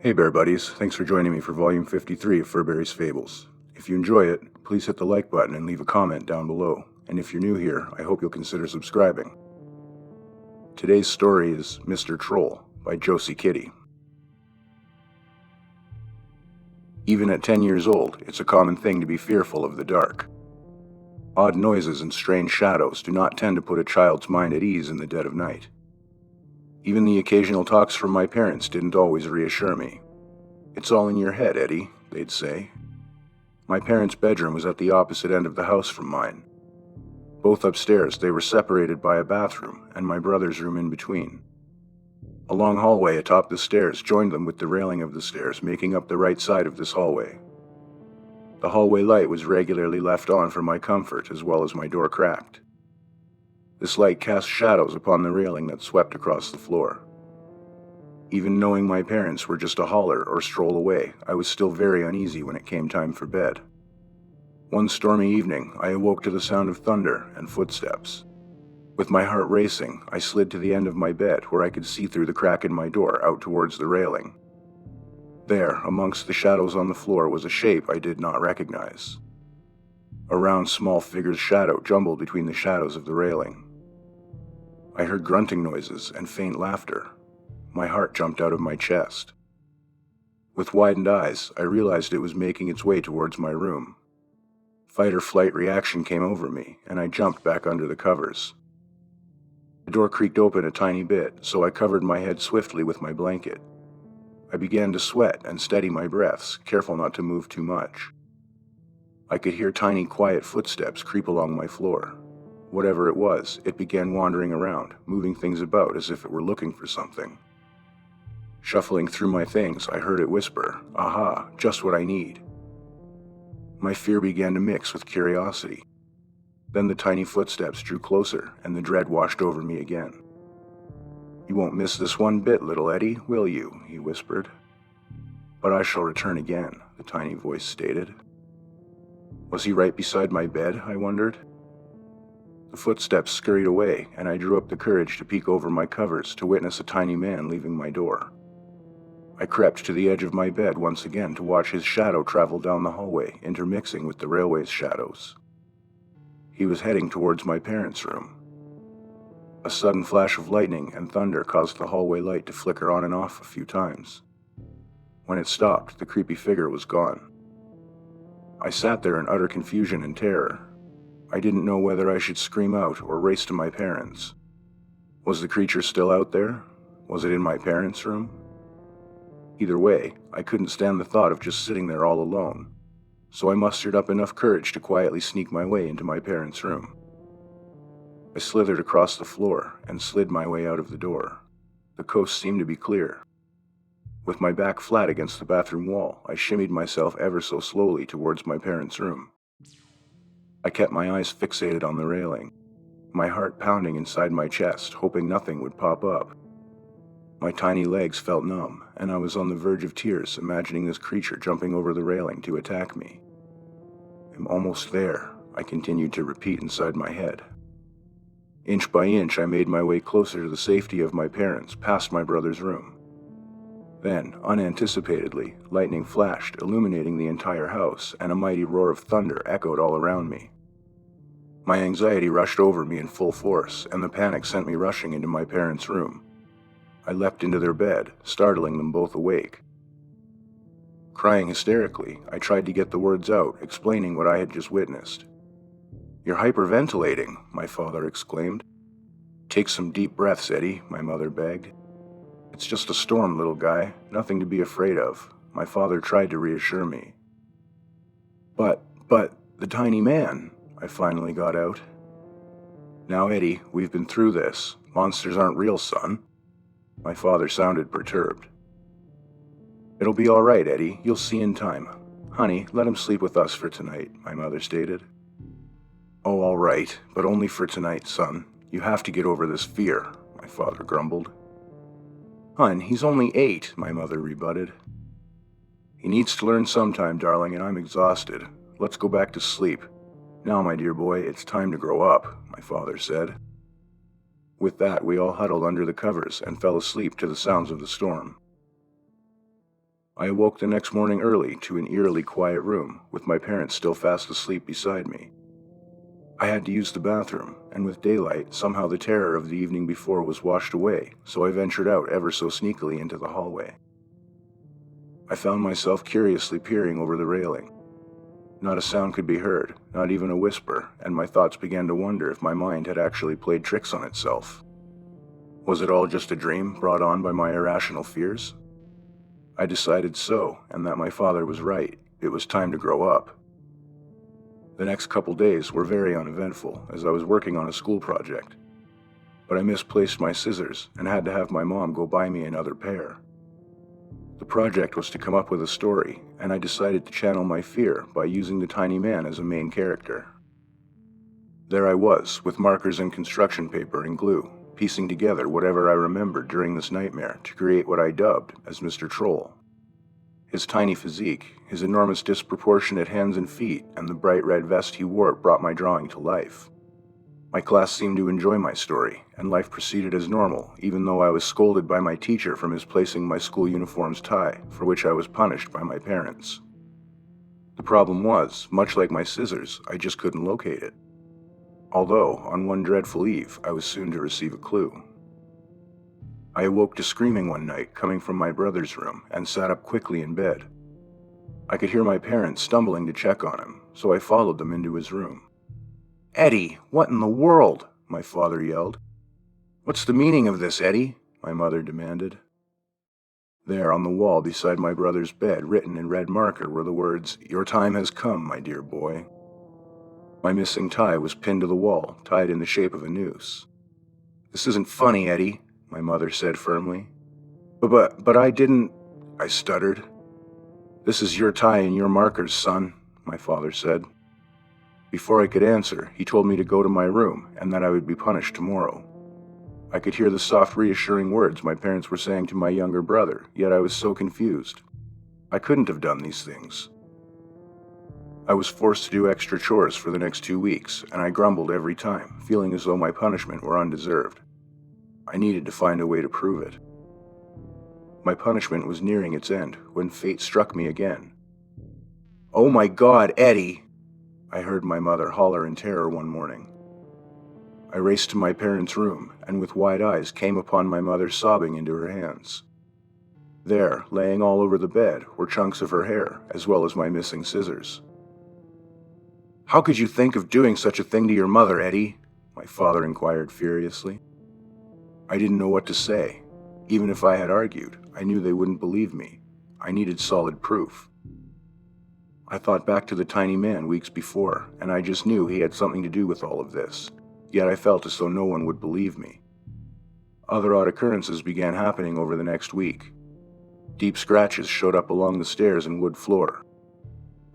Hey Bear Buddies, thanks for joining me for Volume 53 of Furberries Fables. If you enjoy it, please hit the like button and leave a comment down below. And if you're new here, I hope you'll consider subscribing. Today's story is Mr. Troll by Josie Kitty. Even at 10 years old, it's a common thing to be fearful of the dark. Odd noises and strange shadows do not tend to put a child's mind at ease in the dead of night. Even the occasional talks from my parents didn't always reassure me. "It's all in your head, Eddie," they'd say. My parents' bedroom was at the opposite end of the house from mine. Both upstairs, they were separated by a bathroom, and my brother's room in between. A long hallway atop the stairs joined them with the railing of the stairs, making up the right side of this hallway. The hallway light was regularly left on for my comfort, as well as my door cracked. This light cast shadows upon the railing that swept across the floor. Even knowing my parents were just a holler or stroll away, I was still very uneasy when it came time for bed. One stormy evening, I awoke to the sound of thunder and footsteps. With my heart racing, I slid to the end of my bed where I could see through the crack in my door out towards the railing. There, amongst the shadows on the floor, was a shape I did not recognize. A round, small figure's shadow jumbled between the shadows of the railing. I heard grunting noises and faint laughter. My heart jumped out of my chest. With widened eyes, I realized it was making its way towards my room. Fight or flight reaction came over me, and I jumped back under the covers. The door creaked open a tiny bit, so I covered my head swiftly with my blanket. I began to sweat and steady my breaths, careful not to move too much. I could hear tiny, quiet footsteps creep along my floor. Whatever it was, it began wandering around, moving things about as if it were looking for something. Shuffling through my things, I heard it whisper, "Aha, just what I need." My fear began to mix with curiosity. Then the tiny footsteps drew closer, and the dread washed over me again. "You won't miss this one bit, little Eddie, will you?" he whispered. "But I shall return again," the tiny voice stated. Was he right beside my bed, I wondered? The footsteps scurried away, and I drew up the courage to peek over my covers to witness a tiny man leaving my door. I crept to the edge of my bed once again to watch his shadow travel down the hallway, intermixing with the railway's shadows. He was heading towards my parents' room. A sudden flash of lightning and thunder caused the hallway light to flicker on and off a few times. When it stopped, the creepy figure was gone. I sat there in utter confusion and terror. I didn't know whether I should scream out or race to my parents. Was the creature still out there? Was it in my parents' room? Either way, I couldn't stand the thought of just sitting there all alone, so I mustered up enough courage to quietly sneak my way into my parents' room. I slithered across the floor and slid my way out of the door. The coast seemed to be clear. With my back flat against the bathroom wall, I shimmied myself ever so slowly towards my parents' room. I kept my eyes fixated on the railing, my heart pounding inside my chest, hoping nothing would pop up. My tiny legs felt numb, and I was on the verge of tears, imagining this creature jumping over the railing to attack me. "I'm almost there," I continued to repeat inside my head. Inch by inch, I made my way closer to the safety of my parents, past my brother's room. Then, unanticipatedly, lightning flashed, illuminating the entire house, and a mighty roar of thunder echoed all around me. My anxiety rushed over me in full force, and the panic sent me rushing into my parents' room. I leapt into their bed, startling them both awake. Crying hysterically, I tried to get the words out, explaining what I had just witnessed. "You're hyperventilating," my father exclaimed. "Take some deep breaths, Eddie," my mother begged. "It's just a storm, little guy, nothing to be afraid of," my father tried to reassure me. But, the tiny man," I finally got out. "Now, Eddie, we've been through this. Monsters aren't real, son." My father sounded perturbed. "It'll be all right, Eddie. You'll see in time. Honey, let him sleep with us for tonight," my mother stated. "Oh, all right, but only for tonight, son. You have to get over this fear," my father grumbled. "Hun, he's only 8, my mother rebutted. "He needs to learn sometime, darling, and I'm exhausted. Let's go back to sleep. Now, my dear boy, it's time to grow up," my father said. With that, we all huddled under the covers and fell asleep to the sounds of the storm. I awoke the next morning early to an eerily quiet room, with my parents still fast asleep beside me. I had to use the bathroom, and with daylight, somehow the terror of the evening before was washed away, so I ventured out ever so sneakily into the hallway. I found myself curiously peering over the railing. Not a sound could be heard, not even a whisper, and my thoughts began to wonder if my mind had actually played tricks on itself. Was it all just a dream brought on by my irrational fears? I decided so, and that my father was right. It was time to grow up. The next couple days were very uneventful, as I was working on a school project. But I misplaced my scissors and had to have my mom go buy me another pair. The project was to come up with a story, and I decided to channel my fear by using the tiny man as a main character. There I was, with markers and construction paper and glue, piecing together whatever I remembered during this nightmare to create what I dubbed as Mr. Troll. His tiny physique, his enormous disproportionate hands and feet, and the bright red vest he wore brought my drawing to life. My class seemed to enjoy my story, and life proceeded as normal, even though I was scolded by my teacher for misplacing my school uniform's tie, for which I was punished by my parents. The problem was, much like my scissors, I just couldn't locate it. Although, on one dreadful eve, I was soon to receive a clue. I awoke to screaming one night coming from my brother's room and sat up quickly in bed. I could hear my parents stumbling to check on him, so I followed them into his room. "Eddie, what in the world?" my father yelled. "What's the meaning of this, Eddie?" my mother demanded. There on the wall beside my brother's bed, written in red marker, were the words, "Your time has come, my dear boy." My missing tie was pinned to the wall, tied in the shape of a noose. "This isn't funny, Eddie," my mother said firmly. But I didn't," I stuttered. "This is your tie and your markers, son," my father said. Before I could answer, he told me to go to my room and that I would be punished tomorrow. I could hear the soft, reassuring words my parents were saying to my younger brother, yet I was so confused. I couldn't have done these things. I was forced to do extra chores for the next 2 weeks, and I grumbled every time, feeling as though my punishment were undeserved. I needed to find a way to prove it. My punishment was nearing its end when fate struck me again. "Oh my God, Eddie!" I heard my mother holler in terror one morning. I raced to my parents' room, and with wide eyes came upon my mother sobbing into her hands. There, laying all over the bed, were chunks of her hair, as well as my missing scissors. "How could you think of doing such a thing to your mother, Eddie?" my father inquired furiously. I didn't know what to say. Even if I had argued, I knew they wouldn't believe me. I needed solid proof. I thought back to the tiny man weeks before, and I just knew he had something to do with all of this, yet I felt as though no one would believe me. Other odd occurrences began happening over the next week. Deep scratches showed up along the stairs and wood floor.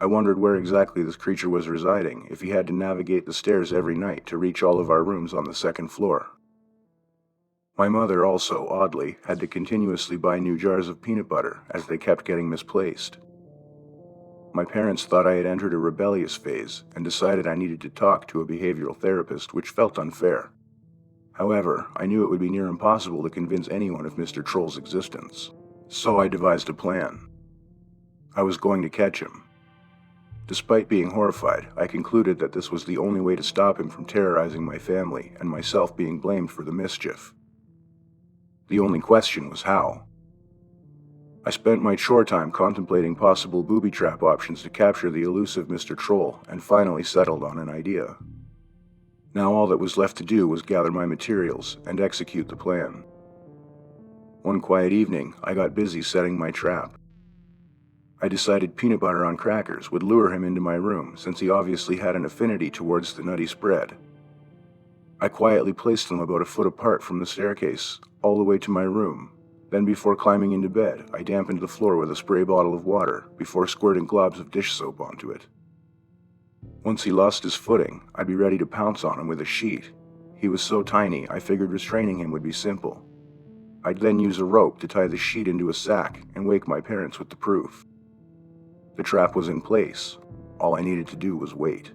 I wondered where exactly this creature was residing, if he had to navigate the stairs every night to reach all of our rooms on the second floor. My mother also, oddly, had to continuously buy new jars of peanut butter, as they kept getting misplaced. My parents thought I had entered a rebellious phase and decided I needed to talk to a behavioral therapist, which felt unfair. However, I knew it would be near impossible to convince anyone of Mr. Troll's existence, so I devised a plan. I was going to catch him. Despite being horrified, I concluded that this was the only way to stop him from terrorizing my family and myself being blamed for the mischief. The only question was how. I spent my chore time contemplating possible booby trap options to capture the elusive Mr. Troll and finally settled on an idea. Now all that was left to do was gather my materials and execute the plan. One quiet evening, I got busy setting my trap. I decided peanut butter on crackers would lure him into my room since he obviously had an affinity towards the nutty spread. I quietly placed them about a foot apart from the staircase, all the way to my room. Then before climbing into bed, I dampened the floor with a spray bottle of water before squirting globs of dish soap onto it. Once he lost his footing, I'd be ready to pounce on him with a sheet. He was so tiny, I figured restraining him would be simple. I'd then use a rope to tie the sheet into a sack and wake my parents with the proof. The trap was in place. All I needed to do was wait.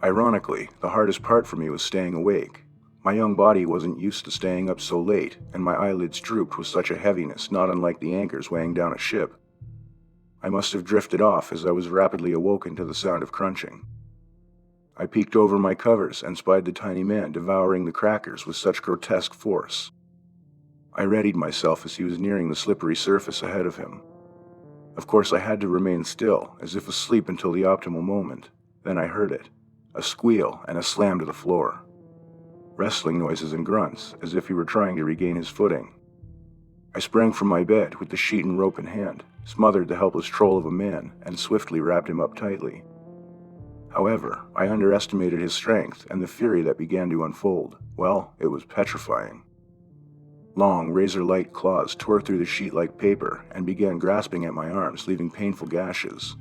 Ironically, the hardest part for me was staying awake. My young body wasn't used to staying up so late, and my eyelids drooped with such a heaviness not unlike the anchors weighing down a ship. I must have drifted off as I was rapidly awoken to the sound of crunching. I peeked over my covers and spied the tiny man devouring the crackers with such grotesque force. I readied myself as he was nearing the slippery surface ahead of him. Of course, I had to remain still, as if asleep until the optimal moment. Then I heard it, a squeal and a slam to the floor. Wrestling noises and grunts, as if he were trying to regain his footing. I sprang from my bed with the sheet and rope in hand, smothered the helpless troll of a man, and swiftly wrapped him up tightly. However, I underestimated his strength, and the fury that began to unfold, well, it was petrifying. Long, razor-like claws tore through the sheet like paper and began grasping at my arms, leaving painful gashes.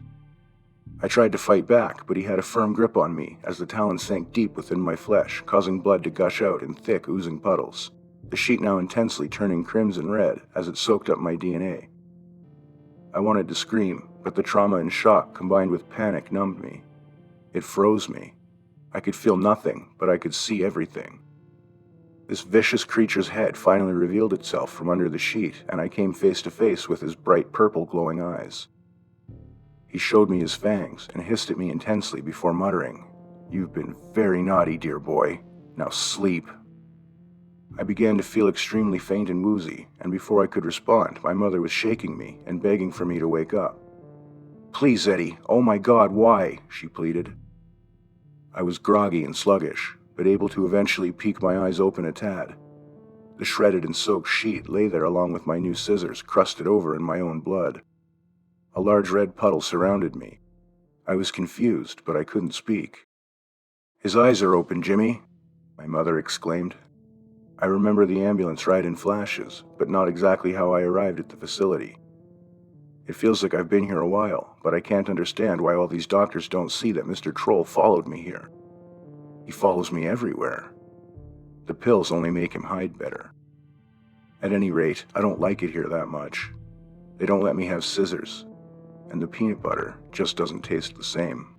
I tried to fight back, but he had a firm grip on me as the talons sank deep within my flesh, causing blood to gush out in thick, oozing puddles, the sheet now intensely turning crimson red as it soaked up my DNA. I wanted to scream, but the trauma and shock combined with panic numbed me. It froze me. I could feel nothing, but I could see everything. This vicious creature's head finally revealed itself from under the sheet, and I came face to face with his bright purple glowing eyes. He showed me his fangs and hissed at me intensely before muttering, "You've been very naughty, dear boy. Now sleep." I began to feel extremely faint and woozy, and before I could respond, my mother was shaking me and begging for me to wake up. "Please, Eddie, oh my God, why?" she pleaded. I was groggy and sluggish, but able to eventually peek my eyes open a tad. The shredded and soaked sheet lay there along with my new scissors crusted over in my own blood. A large red puddle surrounded me. I was confused, but I couldn't speak. "His eyes are open, Jimmy," my mother exclaimed. I remember the ambulance ride in flashes, but not exactly how I arrived at the facility. It feels like I've been here a while, but I can't understand why all these doctors don't see that Mr. Troll followed me here. He follows me everywhere. The pills only make him hide better. At any rate, I don't like it here that much. They don't let me have scissors, and the peanut butter just doesn't taste the same.